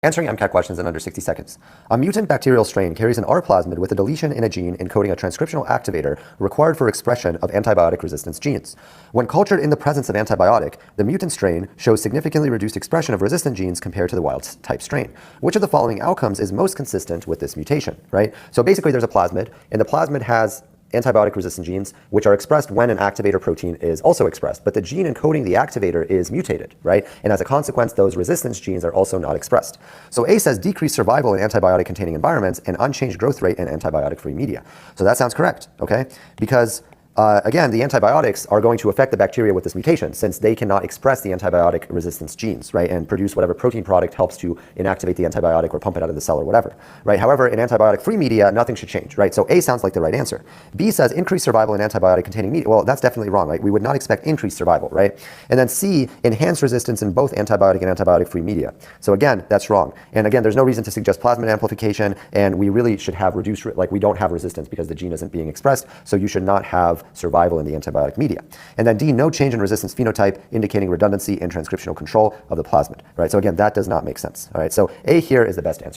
Answering MCAT questions in under 60 seconds. A mutant bacterial strain carries an R plasmid with a deletion in a gene encoding a transcriptional activator required for expression of antibiotic resistance genes. When cultured in the presence of antibiotic, the mutant strain shows significantly reduced expression of resistant genes compared to the wild type strain. Which of the following outcomes is most consistent with this mutation, right? So basically there's a plasmid, and the plasmid has antibiotic resistant genes, which are expressed when an activator protein is also expressed. But the gene encoding the activator is mutated, right? And as a consequence, those resistance genes are also not expressed. So A says decreased survival in antibiotic-containing environments and unchanged growth rate in antibiotic-free media. So that sounds correct, okay? Because again, the antibiotics are going to affect the bacteria with this mutation since they cannot express the antibiotic resistance genes, right, and produce whatever protein product helps to inactivate the antibiotic or pump it out of the cell or whatever, right? However, in antibiotic-free media, nothing should change, right? So A sounds like the right answer. B says increased survival in antibiotic-containing media. Well, that's definitely wrong, right? We would not expect increased survival, right? And then C, enhanced resistance in both antibiotic and antibiotic-free media. So again, that's wrong. And again, there's no reason to suggest plasmid amplification, and we really should have reduced, like we don't have resistance because the gene isn't being expressed, so you should not have survival in the antibiotic media. And then D, no change in resistance phenotype, indicating redundancy in transcriptional control of the plasmid, right? So again, that does not make sense, all right? So A here is the best answer.